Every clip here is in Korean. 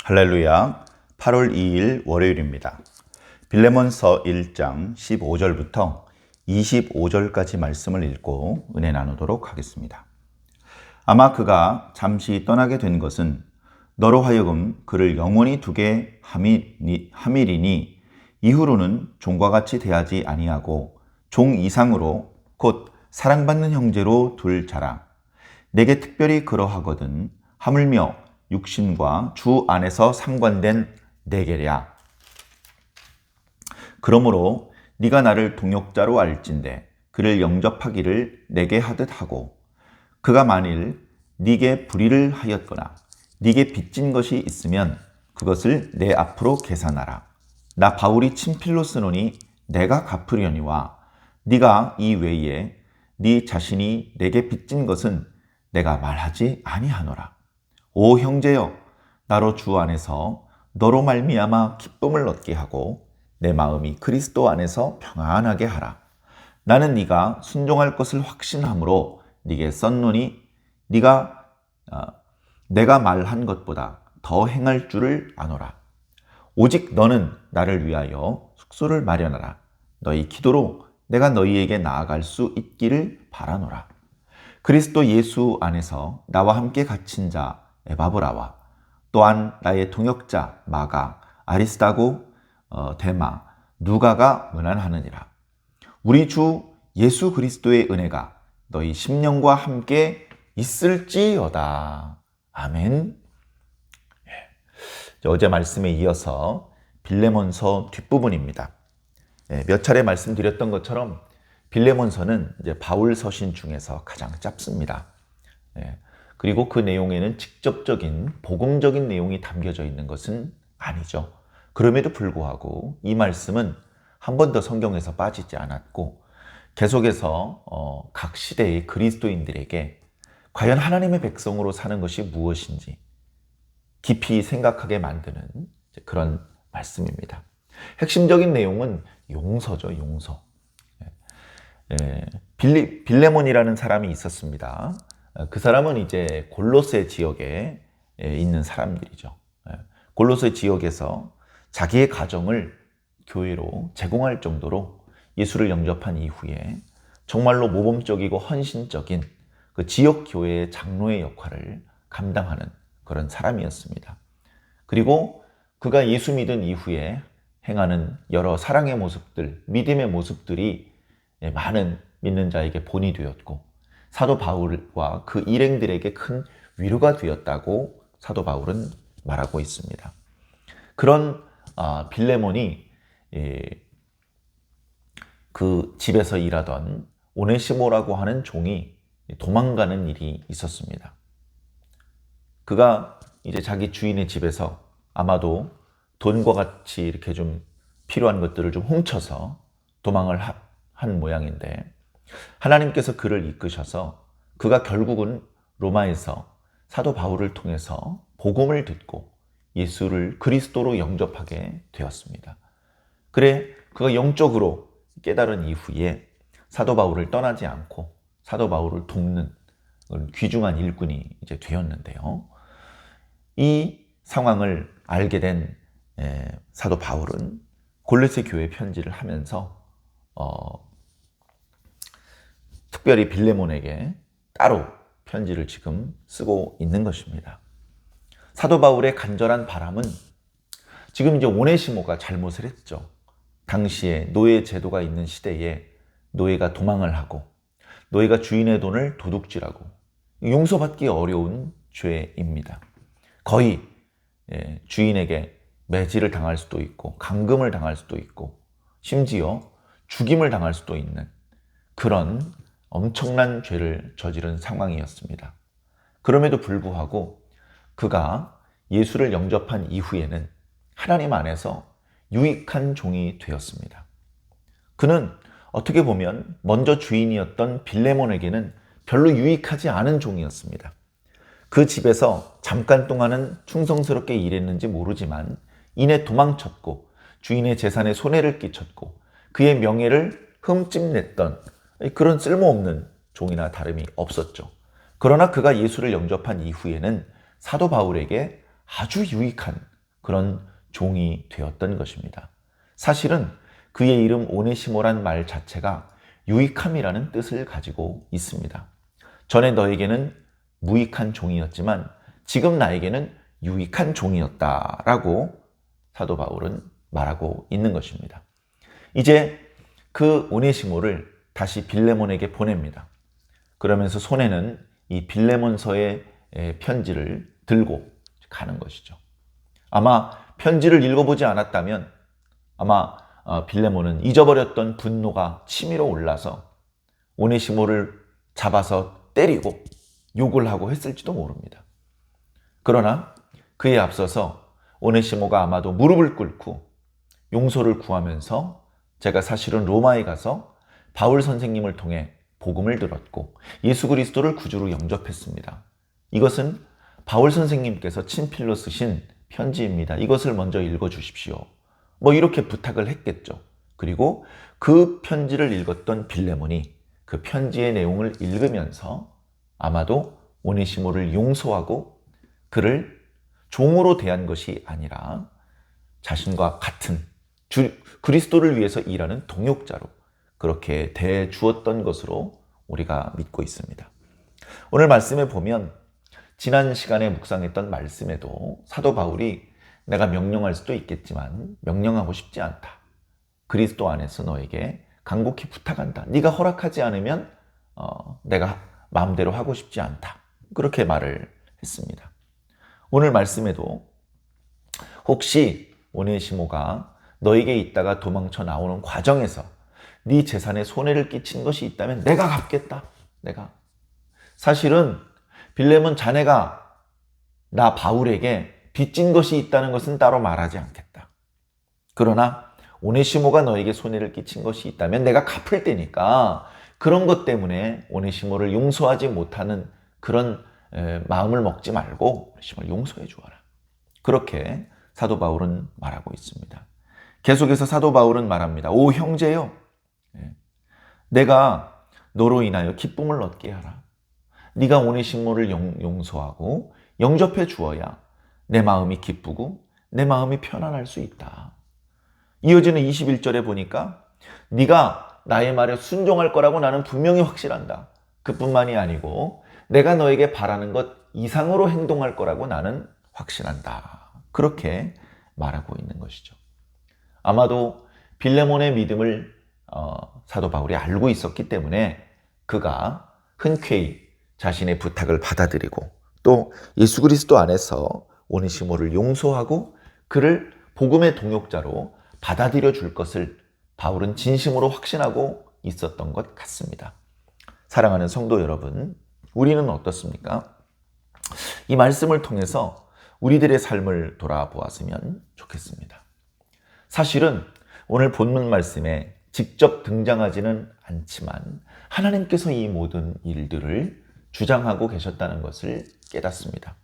할렐루야. 8월 2일 월요일입니다. 빌레몬서 1장 15절부터 25절까지 말씀을 읽고 은혜 나누도록 하겠습니다. 아마 그가 잠시 떠나게 된 것은 너로 하여금 그를 영원히 두게 함이리니 이후로는 종과 같이 대하지 아니하고 종 이상으로 곧 사랑받는 형제로 둘 자라. 내게 특별히 그러하거든 하물며 육신과 주 안에서 상관된 내게랴. 그러므로 네가 나를 동역자로 알진대 그를 영접하기를 내게 하듯 하고, 그가 만일 네게 불의를 하였거나 네게 빚진 것이 있으면 그것을 내 앞으로 계산하라. 나 바울이 친필로 쓰노니 내가 갚으려니와 네가 이 외에 네 자신이 내게 빚진 것은 내가 말하지 아니하노라. 오 형제여, 나로 주 안에서 너로 말미암아 기쁨을 얻게 하고 내 마음이 그리스도 안에서 평안하게 하라. 나는 네가 순종할 것을 확신함으로 네게 썼노니 네가 내가 말한 것보다 더 행할 줄을 아노라. 오직 너는 나를 위하여 숙소를 마련하라. 너희 기도로 내가 너희에게 나아갈 수 있기를 바라노라. 그리스도 예수 안에서 나와 함께 갇힌 자 에바브라와 또한 나의 동역자 마가, 아리스다고, 데마, 누가가 문안하느니라. 우리 주 예수 그리스도의 은혜가 너희 심령과 함께 있을지어다. 아멘. 어제 말씀에 이어서 빌레몬서 뒷부분입니다. 몇 차례 말씀드렸던 것처럼 빌레몬서는 이제 바울 서신 중에서 가장 짧습니다. 그리고 그 내용에는 직접적인 복음적인 내용이 담겨져 있는 것은 아니죠. 그럼에도 불구하고 이 말씀은 한 번도 성경에서 빠지지 않았고 계속해서 각 시대의 그리스도인들에게 과연 하나님의 백성으로 사는 것이 무엇인지 깊이 생각하게 만드는 그런 말씀입니다. 핵심적인 내용은 용서죠, 용서. 빌레몬이라는 사람이 있었습니다. 그 사람은 이제 골로새 지역에 있는 사람들이죠. 골로새 지역에서 자기의 가정을 교회로 제공할 정도로 예수를 영접한 이후에 정말로 모범적이고 헌신적인 그 지역 교회의 장로의 역할을 감당하는 그런 사람이었습니다. 그리고 그가 예수 믿은 이후에 행하는 여러 사랑의 모습들, 믿음의 모습들이 많은 믿는 자에게 본이 되었고 사도 바울과 그 일행들에게 큰 위로가 되었다고 사도 바울은 말하고 있습니다. 그런 빌레몬이 그 집에서 일하던 오네시모라고 하는 종이 도망가는 일이 있었습니다. 그가 이제 자기 주인의 집에서 아마도 돈과 같이 이렇게 좀 필요한 것들을 좀 훔쳐서 도망을 한 모양인데, 하나님께서 그를 이끄셔서 그가 결국은 로마에서 사도 바울을 통해서 복음을 듣고 예수를 그리스도로 영접하게 되었습니다. 그래, 그가 영적으로 깨달은 이후에 사도 바울을 떠나지 않고 사도 바울을 돕는 귀중한 일꾼이 이제 되었는데요. 이 상황을 알게 된 사도 바울은 골로새 교회 편지를 하면서 특별히 빌레몬에게 따로 편지를 지금 쓰고 있는 것입니다. 사도 바울의 간절한 바람은 지금 이제 오네시모가 잘못을 했죠. 당시에 노예 제도가 있는 시대에 노예가 도망을 하고 노예가 주인의 돈을 도둑질하고 용서받기 어려운 죄입니다. 거의 주인에게 매질을 당할 수도 있고 감금을 당할 수도 있고 심지어 죽임을 당할 수도 있는 그런 엄청난 죄를 저지른 상황이었습니다. 그럼에도 불구하고 그가 예수를 영접한 이후에는 하나님 안에서 유익한 종이 되었습니다. 그는 어떻게 보면 먼저 주인이었던 빌레몬에게는 별로 유익하지 않은 종이었습니다. 그 집에서 잠깐 동안은 충성스럽게 일했는지 모르지만 이내 도망쳤고 주인의 재산에 손해를 끼쳤고 그의 명예를 흠집냈던 그런 쓸모없는 종이나 다름이 없었죠. 그러나 그가 예수를 영접한 이후에는 사도 바울에게 아주 유익한 그런 종이 되었던 것입니다. 사실은 그의 이름 오네시모란 말 자체가 유익함이라는 뜻을 가지고 있습니다. 전에 너에게는 무익한 종이었지만 지금 나에게는 유익한 종이었다라고 사도 바울은 말하고 있는 것입니다. 이제 그 오네시모를 다시 빌레몬에게 보냅니다. 그러면서 손에는 이 빌레몬서의 편지를 들고 가는 것이죠. 아마 편지를 읽어보지 않았다면 아마 빌레몬은 잊어버렸던 분노가 치밀어 올라서 오네시모를 잡아서 때리고 욕을 하고 했을지도 모릅니다. 그러나 그에 앞서서 오네시모가 아마도 무릎을 꿇고 용서를 구하면서 제가 사실은 로마에 가서 바울 선생님을 통해 복음을 들었고 예수 그리스도를 구주로 영접했습니다. 이것은 바울 선생님께서 친필로 쓰신 편지입니다. 이것을 먼저 읽어주십시오. 이렇게 부탁을 했겠죠. 그리고 그 편지를 읽었던 빌레몬이 그 편지의 내용을 읽으면서 아마도 오네시모를 용서하고 그를 종으로 대한 것이 아니라 자신과 같은 그리스도를 위해서 일하는 동역자로 그렇게 대주었던 것으로 우리가 믿고 있습니다. 오늘 말씀에 보면 지난 시간에 묵상했던 말씀에도 사도 바울이 내가 명령할 수도 있겠지만 명령하고 싶지 않다. 그리스도 안에서 너에게 간곡히 부탁한다. 네가 허락하지 않으면 내가 마음대로 하고 싶지 않다. 그렇게 말을 했습니다. 오늘 말씀에도 혹시 오네시모가 너에게 있다가 도망쳐 나오는 과정에서 네 재산에 손해를 끼친 것이 있다면 내가 갚겠다. 내가. 사실은 빌레몬 자네가 나 바울에게 빚진 것이 있다는 것은 따로 말하지 않겠다. 그러나 오네시모가 너에게 손해를 끼친 것이 있다면 내가 갚을 테니까 그런 것 때문에 오네시모를 용서하지 못하는 그런 마음을 먹지 말고 오네시모를 용서해 주어라. 그렇게 사도 바울은 말하고 있습니다. 계속해서 사도 바울은 말합니다. 오 형제여, 내가 너로 인하여 기쁨을 얻게 하라. 네가 오네시모를 용서하고 영접해 주어야 내 마음이 기쁘고 내 마음이 편안할 수 있다. 이어지는 21절에 보니까 네가 나의 말에 순종할 거라고 나는 분명히 확실한다. 그뿐만이 아니고 내가 너에게 바라는 것 이상으로 행동할 거라고 나는 확신한다. 그렇게 말하고 있는 것이죠. 아마도 빌레몬의 믿음을 사도 바울이 알고 있었기 때문에 그가 흔쾌히 자신의 부탁을 받아들이고 또 예수 그리스도 안에서 오네시모를 용서하고 그를 복음의 동역자로 받아들여 줄 것을 바울은 진심으로 확신하고 있었던 것 같습니다. 사랑하는 성도 여러분, 우리는 어떻습니까? 이 말씀을 통해서 우리들의 삶을 돌아보았으면 좋겠습니다. 사실은 오늘 본문 말씀에 직접 등장하지는 않지만 하나님께서 이 모든 일들을 주장하고 계셨다는 것을 깨닫습니다.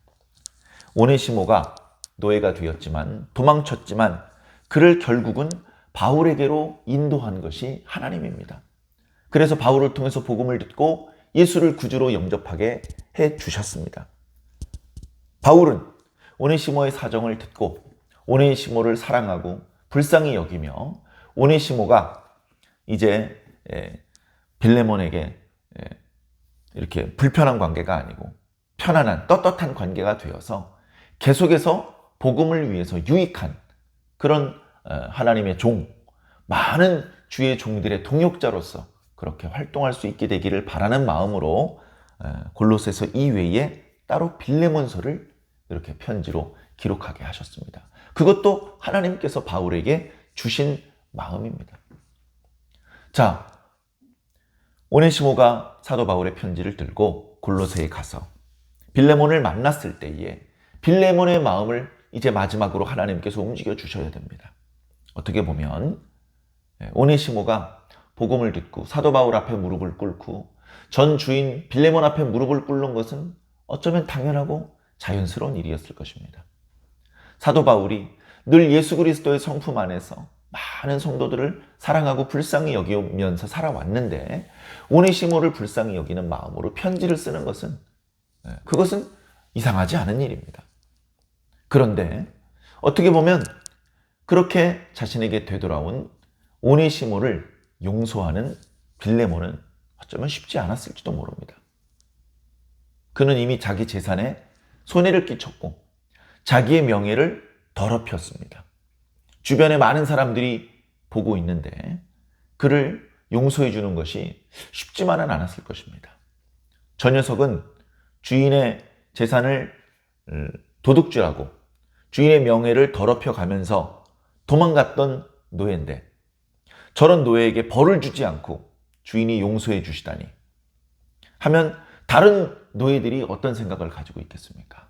오네시모가 노예가 되었지만 도망쳤지만 그를 결국은 바울에게로 인도한 것이 하나님입니다. 그래서 바울을 통해서 복음을 듣고 예수를 구주로 영접하게 해 주셨습니다. 바울은 오네시모의 사정을 듣고 오네시모를 사랑하고 불쌍히 여기며 오네시모가 이제 빌레몬에게 이렇게 불편한 관계가 아니고 편안한 떳떳한 관계가 되어서 계속해서 복음을 위해서 유익한 그런 하나님의 종, 많은 주의 종들의 동역자로서 그렇게 활동할 수 있게 되기를 바라는 마음으로 골로새서 이외에 따로 빌레몬서를 이렇게 편지로 기록하게 하셨습니다. 그것도 하나님께서 바울에게 주신 마음입니다. 자, 오네시모가 사도 바울의 편지를 들고 골로새에 가서 빌레몬을 만났을 때에 빌레몬의 마음을 이제 마지막으로 하나님께서 움직여 주셔야 됩니다. 어떻게 보면 오네시모가 복음을 듣고 사도 바울 앞에 무릎을 꿇고 전 주인 빌레몬 앞에 무릎을 꿇는 것은 어쩌면 당연하고 자연스러운 일이었을 것입니다. 사도 바울이 늘 예수 그리스도의 성품 안에서 많은 성도들을 사랑하고 불쌍히 여기면서 살아왔는데 오네시모를 불쌍히 여기는 마음으로 편지를 쓰는 것은 그것은 이상하지 않은 일입니다. 그런데 어떻게 보면 그렇게 자신에게 되돌아온 오네시모를 용서하는 빌레몬은 어쩌면 쉽지 않았을지도 모릅니다. 그는 이미 자기 재산에 손해를 끼쳤고 자기의 명예를 더럽혔습니다. 주변에 많은 사람들이 보고 있는데 그를 용서해 주는 것이 쉽지만은 않았을 것입니다. 저 녀석은 주인의 재산을 도둑질하고 주인의 명예를 더럽혀 가면서 도망갔던 노예인데 저런 노예에게 벌을 주지 않고 주인이 용서해 주시다니 하면 다른 노예들이 어떤 생각을 가지고 있겠습니까?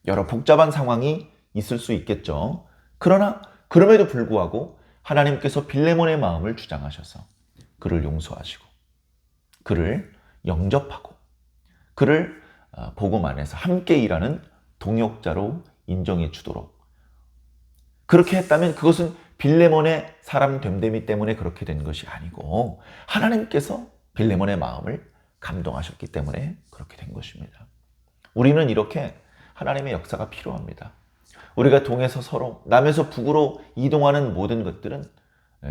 여러 복잡한 상황이 있을 수 있겠죠. 그러나 그럼에도 불구하고 하나님께서 빌레몬의 마음을 주장하셔서 그를 용서하시고 그를 영접하고 그를 복음 안에서 함께 일하는 동역자로 인정해 주도록 그렇게 했다면 그것은 빌레몬의 사람 됨됨이 때문에 그렇게 된 것이 아니고 하나님께서 빌레몬의 마음을 감동하셨기 때문에 그렇게 된 것입니다. 우리는 이렇게 하나님의 역사가 필요합니다. 우리가 동에서 서로 남에서 북으로 이동하는 모든 것들은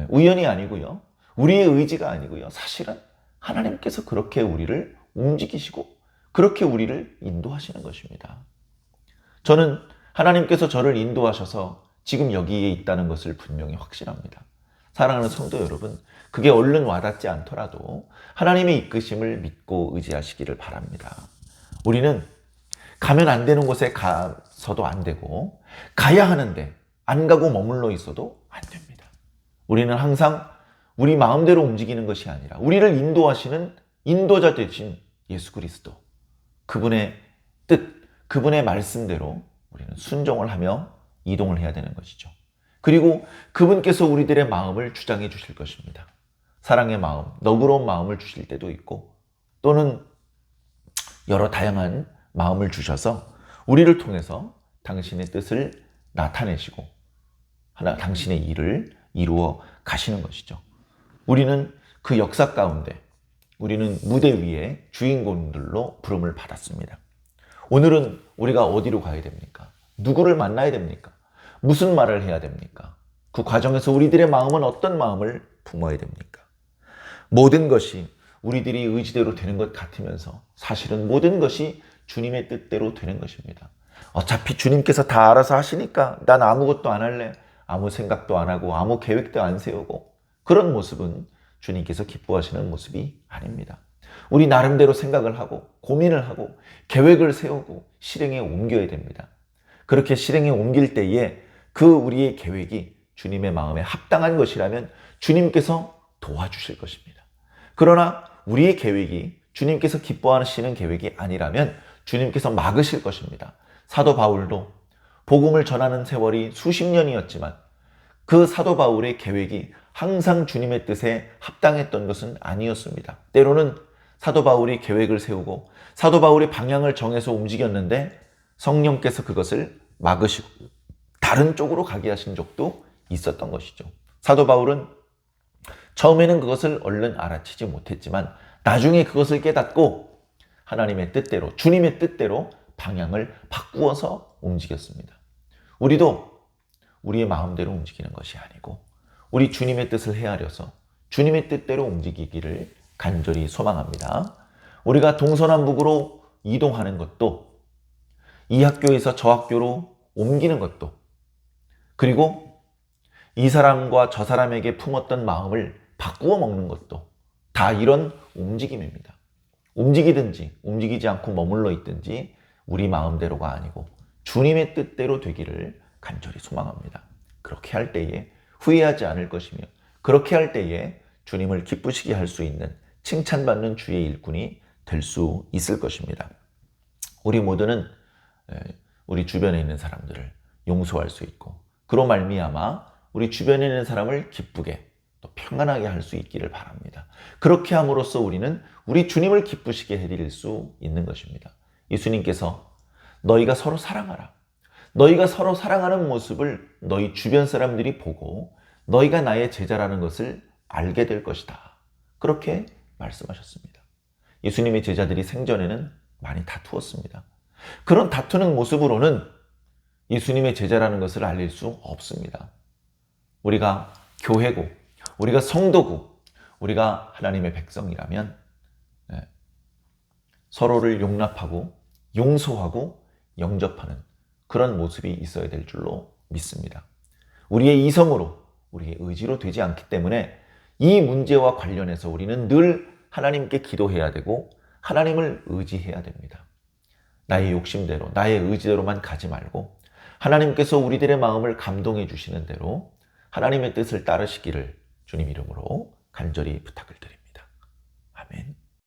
우연이 아니고요. 우리의 의지가 아니고요. 사실은 하나님께서 그렇게 우리를 움직이시고 그렇게 우리를 인도하시는 것입니다. 저는 하나님께서 저를 인도하셔서 지금 여기에 있다는 것을 분명히 확신합니다. 사랑하는 성도 여러분, 그게 얼른 와닿지 않더라도 하나님의 이끄심을 믿고 의지하시기를 바랍니다. 우리는 가면 안 되는 곳에 가서도 안 되고 가야 하는데 안 가고 머물러 있어도 안 됩니다. 우리는 항상 우리 마음대로 움직이는 것이 아니라 우리를 인도하시는 인도자 되신 예수 그리스도, 그분의 뜻, 그분의 말씀대로 우리는 순종을 하며 이동을 해야 되는 것이죠. 그리고 그분께서 우리들의 마음을 주장해 주실 것입니다. 사랑의 마음, 너그러운 마음을 주실 때도 있고 또는 여러 다양한 마음을 주셔서 우리를 통해서 당신의 뜻을 나타내시고 당신의 일을 이루어 가시는 것이죠. 우리는 그 역사 가운데 우리는 무대 위에 주인공들로 부름을 받았습니다. 오늘은 우리가 어디로 가야 됩니까? 누구를 만나야 됩니까? 무슨 말을 해야 됩니까? 그 과정에서 우리들의 마음은 어떤 마음을 품어야 됩니까? 모든 것이 우리들이 의지대로 되는 것 같으면서 사실은 모든 것이 주님의 뜻대로 되는 것입니다. 어차피 주님께서 다 알아서 하시니까 난 아무것도 안 할래. 아무 생각도 안 하고 아무 계획도 안 세우고 그런 모습은 주님께서 기뻐하시는 모습이 아닙니다. 우리 나름대로 생각을 하고 고민을 하고 계획을 세우고 실행에 옮겨야 됩니다. 그렇게 실행에 옮길 때에 그 우리의 계획이 주님의 마음에 합당한 것이라면 주님께서 도와주실 것입니다. 그러나 우리의 계획이 주님께서 기뻐하시는 계획이 아니라면 주님께서 막으실 것입니다. 사도 바울도 복음을 전하는 세월이 수십 년이었지만 그 사도 바울의 계획이 항상 주님의 뜻에 합당했던 것은 아니었습니다. 때로는 사도 바울이 계획을 세우고 사도 바울이 방향을 정해서 움직였는데 성령께서 그것을 막으시고 다른 쪽으로 가게 하신 적도 있었던 것이죠. 사도 바울은 처음에는 그것을 얼른 알아채지 못했지만 나중에 그것을 깨닫고 하나님의 뜻대로, 주님의 뜻대로 방향을 바꾸어서 움직였습니다. 우리도 우리의 마음대로 움직이는 것이 아니고 우리 주님의 뜻을 헤아려서 주님의 뜻대로 움직이기를 간절히 소망합니다. 우리가 동서남북으로 이동하는 것도 이 학교에서 저 학교로 옮기는 것도 그리고 이 사람과 저 사람에게 품었던 마음을 바꾸어 먹는 것도 다 이런 움직임입니다. 움직이든지 움직이지 않고 머물러 있든지 우리 마음대로가 아니고 주님의 뜻대로 되기를 간절히 소망합니다. 그렇게 할 때에 후회하지 않을 것이며 그렇게 할 때에 주님을 기쁘시게 할 수 있는 칭찬받는 주의 일꾼이 될 수 있을 것입니다. 우리 모두는 우리 주변에 있는 사람들을 용서할 수 있고 그로 말미암아 우리 주변에 있는 사람을 기쁘게 또 평안하게 할 수 있기를 바랍니다. 그렇게 함으로써 우리는 우리 주님을 기쁘시게 해드릴 수 있는 것입니다. 예수님께서 너희가 서로 사랑하라. 너희가 서로 사랑하는 모습을 너희 주변 사람들이 보고 너희가 나의 제자라는 것을 알게 될 것이다. 그렇게 말씀하셨습니다. 예수님의 제자들이 생전에는 많이 다투었습니다. 그런 다투는 모습으로는 예수님의 제자라는 것을 알릴 수 없습니다. 우리가 교회고, 우리가 성도고, 우리가 하나님의 백성이라면 서로를 용납하고 용서하고 영접하는 그런 모습이 있어야 될 줄로 믿습니다. 우리의 이성으로, 우리의 의지로 되지 않기 때문에 이 문제와 관련해서 우리는 늘 하나님께 기도해야 되고 하나님을 의지해야 됩니다. 나의 욕심대로, 나의 의지대로만 가지 말고 하나님께서 우리들의 마음을 감동해 주시는 대로 하나님의 뜻을 따르시기를 주님 이름으로 간절히 부탁을 드립니다. 아멘.